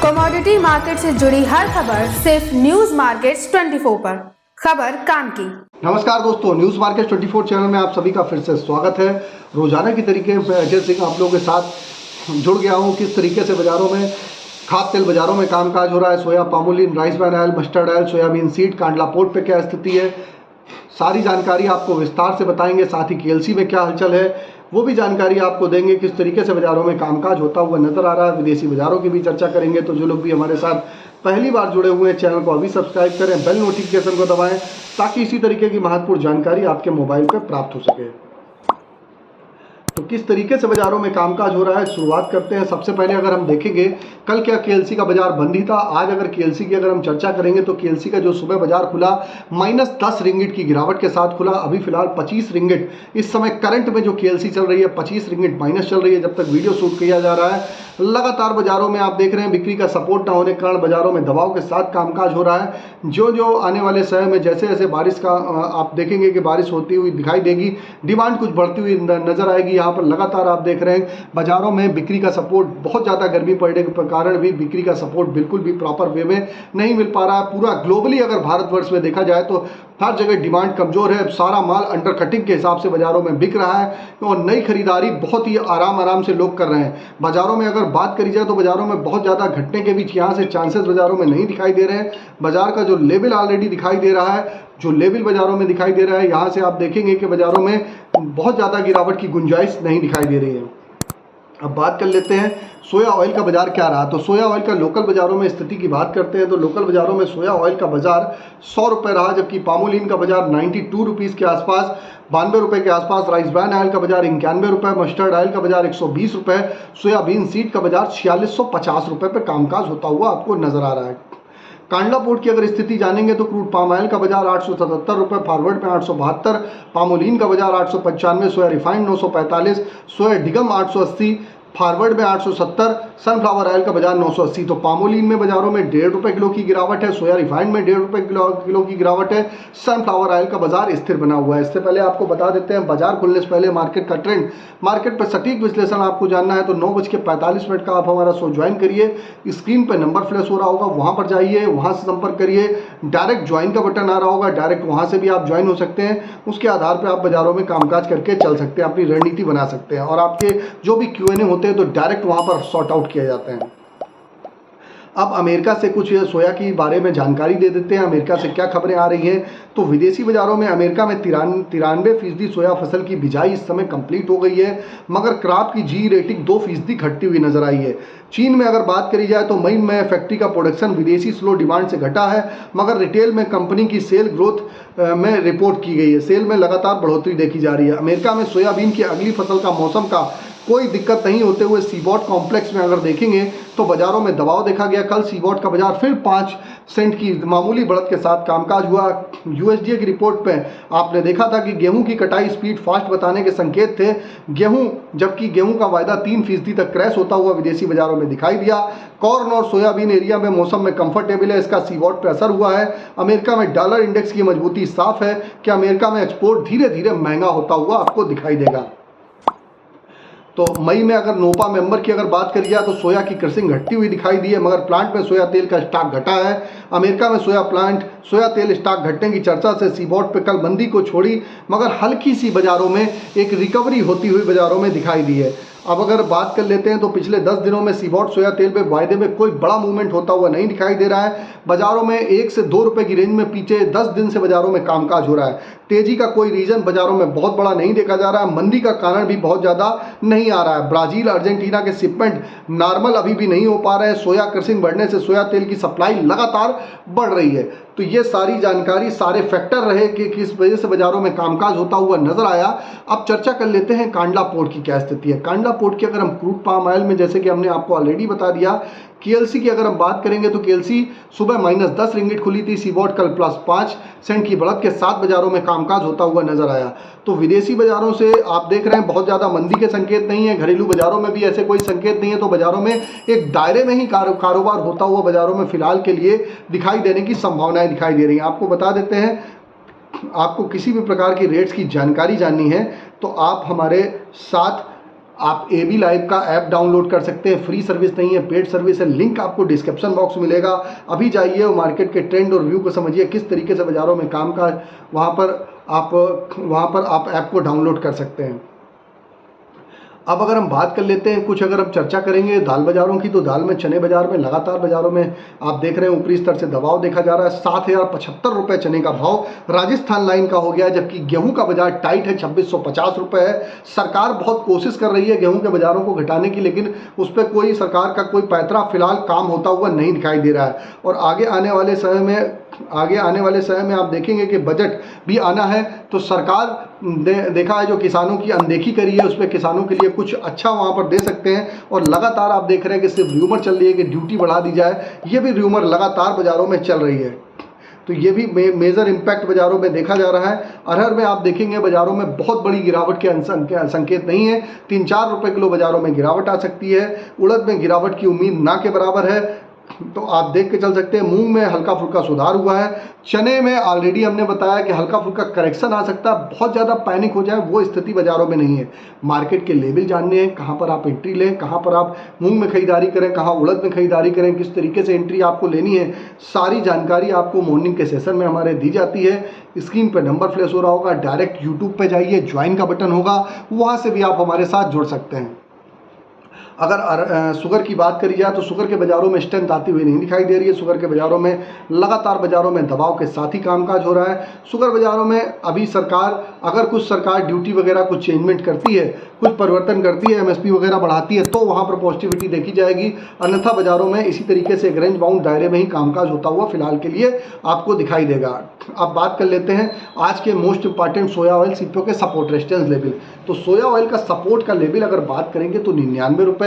Commodity market से जुड़ी हर खबर सिर्फ न्यूज मार्केट्स 24 पर। खबर काम की। नमस्कार दोस्तों, न्यूज मार्केट 24 चैनल में आप सभी का फिर से स्वागत है। रोजाना की तरीके मैं अजय सिंह आप लोगों के साथ जुड़ गया हूं। किस तरीके से बाजारों में खाद्य तेल बाजारों में कामकाज हो रहा है, soya, palmolein, rice bran oil, mustard oil, soybean seed, Kandla port पे क्या स्थिति है, सारी जानकारी आपको विस्तार से बताएंगे। साथ ही केएलसी में क्या हलचल है वो भी जानकारी आपको देंगे। किस तरीके से बाजारों में कामकाज होता हुआ नजर आ रहा है, विदेशी बाजारों की भी चर्चा करेंगे। तो जो लोग भी हमारे साथ पहली बार जुड़े हुए हैं, चैनल को अभी सब्सक्राइब करें, बेल नोटिफिकेशन को दबाएं ताकि इसी तरीके की महत्वपूर्ण जानकारी आपके मोबाइल पर प्राप्त हो सके। तो किस तरीके से बाजारों में कामकाज हो रहा है, शुरुआत करते हैं। सबसे पहले अगर हम देखेंगे कल क्या केएलसी का बाजार बंद ही था। आज अगर केएलसी की अगर हम चर्चा करेंगे तो केएलसी का जो सुबह बाजार खुला -10 रिंगिट की गिरावट के साथ खुला। अभी फिलहाल 25 रिंगिट इस समय करंट में जो केएलसी चल रही है 25 रिंगिट माइनस चल रही है जब तक वीडियो शूट किया जा रहा है। लगातार बाजारों में आप देख रहे हैं बिक्री का सपोर्ट ना होने के कारण बाजारों में दबाव के साथ कामकाज हो रहा है। जो आने वाले समय में जैसे जैसे बारिश का आप देखेंगे कि बारिश होती हुई दिखाई देगी, डिमांड कुछ बढ़ती हुई नजर आएगी। यहाँ पर लगातार आप देख रहे हैं बाजारों में बिक्री का सपोर्ट, बहुत ज़्यादा गर्मी पड़ने के कारण भी बिक्री का सपोर्ट बिल्कुल भी प्रॉपर वे में नहीं मिल पा रहा है। पूरा ग्लोबली अगर भारतवर्ष में देखा जाए तो हर जगह डिमांड कमजोर है। सारा माल अंडर कटिंग के हिसाब से बाजारों में बिक रहा है और नई खरीदारी बहुत ही आराम से लोग कर रहे हैं। बाजारों में अगर बात करी जाए तो बाजारों में बहुत ज़्यादा घटने के बीच यहाँ से चांसेस बाजारों में नहीं दिखाई दे रहे हैं। बाजार का जो लेवल ऑलरेडी दिखाई दे रहा है, जो लेवल बाजारों में दिखाई दे रहा है, यहाँ से आप देखेंगे कि बाजारों में बहुत ज़्यादा गिरावट की गुंजाइश नहीं दिखाई दे रही है। अब बात कर लेते हैं सोया ऑयल का बाजार क्या रहा। तो सोया ऑयल का लोकल बाजारों में स्थिति की बात करते हैं तो लोकल बाजारों में सोया ऑयल का बाजार 100 रुपये रहा, जबकि पामोलिन का बाजार 92 रुपीज़ के आसपास, 92 रुपये के आसपास। राइस ब्रान ऑयल का बाजार 91 रुपये, मस्टर्ड ऑयल का बाजार 120 रुपये, सोयाबीन सीड का बाजार 4650 रुपये पर कामकाज होता हुआ आपको नजर आ रहा है। कांडला पोर्ट की अगर स्थिति जानेंगे तो क्रूड पाम ऑयल का बाजार 877 रुपये, फॉरवर्ड में 872, पामोलिन का बाजार 895, सोया रिफाइंड 945, सोया डिगम 880, फॉरवर्ड में 870, सनफ्लावर ऑयल का बाजार 980। तो पामोलिन में बाजारों में 1.5 रुपये किलो की गिरावट है, सोया रिफाइंड में 1.5 रुपये किलो की गिरावट है, सनफ्लावर ऑयल का बाजार स्थिर बना हुआ है। इससे पहले आपको बता देते हैं बाजार खुलने से पहले मार्केट का ट्रेंड, मार्केट पर सटीक विश्लेषण आपको जानना है तो 9:45 का आप हमारा शो ज्वाइन करिए। स्क्रीन पर नंबर फ्लैश हो रहा होगा, वहाँ पर जाइए, वहाँ से संपर्क करिए। डायरेक्ट ज्वाइन का बटन आ रहा होगा, डायरेक्ट वहाँ से भी आप ज्वाइन हो सकते हैं। उसके आधार पर आप बाजारों में कामकाज करके चल सकते हैं, अपनी रणनीति बना सकते हैं और आपके जो भी Q&A होते हैं तो डायरेक्ट वहाँ पर सॉर्ट आउट किए जाते हैं। अब अमेरिका से कुछ सोया की बारे में जानकारी दे देते हैं। अमेरिका से क्या खबरें आ रही हैं तो विदेशी बाजारों में अमेरिका में 93% सोया फसल की बिजाई इस समय कंप्लीट हो गई है, मगर क्रॉप की जी रेटिंग 2% घटती हुई नजर आई है। चीन में अगर बात करी जाए तो मई में फैक्ट्री का प्रोडक्शन विदेशी स्लो डिमांड से घटा है, मगर रिटेल में कंपनी की सेल ग्रोथ में रिपोर्ट की गई है। सेल में लगातार बढ़ोतरी देखी जा रही है। अमेरिका में सोयाबीन की अगली फसल का मौसम का कोई दिक्कत नहीं होते हुए सीबॉट कॉम्प्लेक्स में अगर देखेंगे तो बाजारों में दबाव देखा गया। कल सीबॉट का बाजार फिर 5 सेंट की मामूली बढ़त के साथ कामकाज हुआ। यूएसडीए की रिपोर्ट पे आपने देखा था कि गेहूं की कटाई स्पीड फास्ट बताने के संकेत थे गेहूं, जबकि गेहूं का वायदा 3% तक क्रैश होता हुआ विदेशी बाजारों में दिखाई दिया। कॉर्न और सोयाबीन एरिया में मौसम में कंफर्टेबल है, इसका सीबॉट पे असर हुआ है। अमेरिका में डॉलर इंडेक्स की मजबूती साफ है कि अमेरिका में एक्सपोर्ट धीरे धीरे महंगा होता हुआ आपको दिखाई देगा। तो मई में अगर नोपा मेंबर की अगर बात करी जाए तो सोया की क्रशिंग घटती हुई दिखाई दी है, मगर प्लांट में सोया तेल का स्टॉक घटा है। अमेरिका में सोया तेल स्टॉक घटने की चर्चा से सीबॉट पे कल मंदी को छोड़ी, मगर हल्की सी बाजारों में एक रिकवरी होती हुई बाजारों में दिखाई दी है। अब अगर बात कर लेते हैं तो पिछले 10 दिनों में सीबॉट सोया तेल पे वायदे में कोई बड़ा मूवमेंट होता हुआ नहीं दिखाई दे रहा है। बाजारों में 1 से 2 रुपए की रेंज में पीछे 10 दिन से बाजारों में कामकाज हो रहा है। तेजी का कोई रीजन बाजारों में बहुत बड़ा नहीं देखा जा रहा है। मंदी का कारण भी बहुत ज़्यादा नहीं आ रहा है। ब्राजील, अर्जेंटीना के शिपमेंट नॉर्मल अभी भी नहीं हो पा रहे हैं। सोया क्रशिंग बढ़ने से सोया तेल की सप्लाई लगातार बढ़ रही है। तो ये सारी जानकारी, सारे फैक्टर रहे कि किस वजह से बाजारों में कामकाज होता हुआ नजर आया। अब चर्चा कर लेते हैं कांडला पोर्ट की क्या स्थिति है। कांडला पोर्ट की अगर हम क्रूड पाम ऑयल में, जैसे कि हमने आपको ऑलरेडी बता दिया, केएलसी की अगर हम बात करेंगे तो केएलसी सुबह -10 रिंगिट खुली थी, सीबॉट कल +5 सेंट की बढ़त के साथ बाजारों में कामकाज होता हुआ नजर आया। तो विदेशी बाजारों से आप देख रहे हैं बहुत ज़्यादा मंदी के संकेत नहीं है, घरेलू बाजारों में भी ऐसे कोई संकेत नहीं है। तो बाजारों में एक दायरे में ही कारोबार होता हुआ बाजारों में फिलहाल के लिए दिखाई देने की संभावनाएं दिखाई दे रही हैं। आपको बता देते हैं, आपको किसी भी प्रकार की रेट्स की जानकारी जाननी है तो आप हमारे साथ आप AB लाइव का ऐप डाउनलोड कर सकते हैं। फ्री सर्विस नहीं है, पेड सर्विस है। लिंक आपको डिस्क्रिप्शन बॉक्स में मिलेगा। अभी जाइए और मार्केट के ट्रेंड और व्यू को समझिए, किस तरीके से बाज़ारों में काम का वहाँ पर आप ऐप को डाउनलोड कर सकते हैं। अब अगर हम बात कर लेते हैं कुछ, अगर हम चर्चा करेंगे दाल बाज़ारों की, तो दाल में चने बाज़ार में लगातार बाज़ारों में आप देख रहे हैं ऊपरी स्तर से दबाव देखा जा रहा है। 7,075 रुपये चने का भाव राजस्थान लाइन का हो गया है, जबकि गेहूं का बाजार टाइट है, 2650 रुपये है। सरकार बहुत कोशिश कर रही है गेहूं के बाज़ारों को घटाने की, लेकिन उस पर कोई सरकार का कोई पैतरा फिलहाल काम होता हुआ नहीं दिखाई दे रहा है। और आगे आने वाले समय में आप देखेंगे कि बजट भी आना है, तो सरकार देखा है जो किसानों की अनदेखी करी है, उस पर किसानों के लिए कुछ अच्छा वहाँ पर दे सकते हैं। और लगातार आप देख रहे हैं कि सिर्फ र्यूमर चल रही है कि ड्यूटी बढ़ा दी जाए, ये भी र्यूमर लगातार बाज़ारों में चल रही है, तो ये भी मेजर इम्पैक्ट बाज़ारों में देखा जा रहा है। अरहर में आप देखेंगे बाज़ारों में बहुत बड़ी गिरावट के संकेत नहीं है, 3-4 रुपये किलो बाज़ारों में गिरावट आ सकती है। उड़द में गिरावट की उम्मीद ना के बराबर है, तो आप देख के चल सकते हैं। मूंग में हल्का फुल्का सुधार हुआ है। चने में ऑलरेडी हमने बताया कि हल्का फुल्का करेक्शन आ सकता है, बहुत ज़्यादा पैनिक हो जाए वो स्थिति बाज़ारों में नहीं है। मार्केट के लेवल जानने हैं, कहाँ पर आप एंट्री लें, कहाँ पर आप मूंग में खरीदारी करें, कहाँ उड़द में खरीदारी करें, किस तरीके से एंट्री आपको लेनी है, सारी जानकारी आपको मॉर्निंग के सेशन में हमारे दी जाती है। स्क्रीन पर नंबर फ्लैश हो रहा होगा, डायरेक्ट यूट्यूब पर जाइए, ज्वाइन का बटन होगा, वहाँ से भी आप हमारे साथ जुड़ सकते हैं। अगर शुगर की बात करी जाए तो शुगर के बाज़ारों में स्ट्रेंथ आती हुई नहीं दिखाई दे रही है। शुगर के बाज़ारों में लगातार बाज़ारों में दबाव के साथ ही कामकाज हो रहा है। शुगर बाज़ारों में अभी अगर कुछ सरकार ड्यूटी वगैरह कुछ चेंजमेंट करती है, कुछ परिवर्तन करती है, MSP वगैरह बढ़ाती है, तो वहाँ पर पॉजिटिविटी देखी जाएगी। अन्यथा बाज़ारों में इसी तरीके से एक रेंज बाउंड दायरे में ही कामकाज होता हुआ फिलहाल के लिए आपको दिखाई देगा। अब बात कर लेते हैं आज के मोस्ट इंपॉर्टेंट सोया ऑयल CPO के सपोर्ट रेजिस्टेंस लेवल। तो सोया ऑयल का सपोर्ट का लेवल अगर बात करेंगे तो 99 रुपये,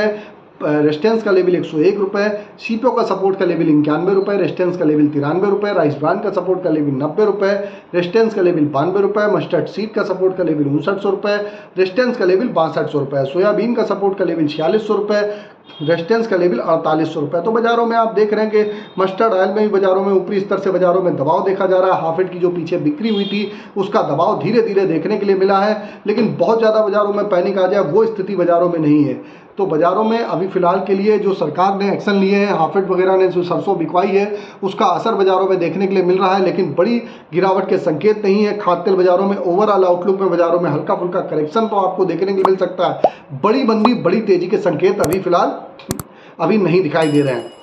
रेजिस्टेंस का लेवल 101 रुपये, CPO का सपोर्ट का लेवल 91 रुपये, रेजिस्टेंस का लेवल 93 रुपये, राइस ब्रांड का सपोर्ट का लेवल 90 रुपये, रेजिस्टेंस का लेवल 92 रुपये, मस्टर्ड सीड का सपोर्ट का लेवल 5900 रुपये, रेजिस्टेंस का लेवल 6200 रुपये, सोयाबीन का सपोर्ट का लेवल 4600 रुपये, रेजिस्टेंस का लेवल 4800 रुपये। तो बाज़ारों में आप देख रहे हैं कि मस्टर्ड ऑयल में भी बाज़ारों में ऊपरी स्तर से बाज़ारों में दबाव देखा जा रहा है। हाफेड की जो पीछे बिक्री हुई थी उसका दबाव धीरे धीरे देखने के लिए मिला है, लेकिन बहुत ज़्यादा बाज़ारों में पैनिक आ जाए वो स्थिति बाज़ारों में नहीं है। तो बाज़ारों में अभी फ़िलहाल के लिए जो सरकार ने एक्शन लिए हैं, हाफेड वगैरह ने जो सरसों बिकवाई है उसका असर बाज़ारों में देखने के लिए मिल रहा है, लेकिन बड़ी गिरावट के संकेत नहीं है। खाद्य तेल बाज़ारों में ओवरऑल आउटलुक में बाज़ारों में हल्का फुल्का करेक्शन तो आपको देखने को मिल सकता है, बड़ी मंदी बड़ी तेज़ी के संकेत अभी फ़िलहाल अभी नहीं दिखाई दे रहे हैं।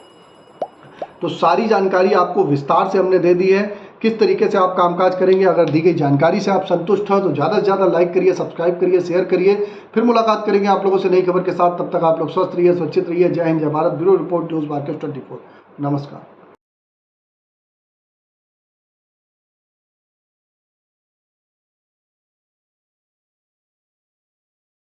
तो सारी जानकारी आपको विस्तार से हमने दे दी है, किस तरीके से आप कामकाज करेंगे। अगर दी गई जानकारी से आप संतुष्ट हो तो ज़्यादा से ज़्यादा लाइक करिए, सब्सक्राइब करिए, शेयर करिए। फिर मुलाकात करेंगे आप लोगों से नई खबर के साथ। तब तक आप लोग स्वस्थ रहिए, सुरक्षित रहिए। जय हिंद, जय Bharat. Bureau report, news market 24। नमस्कार।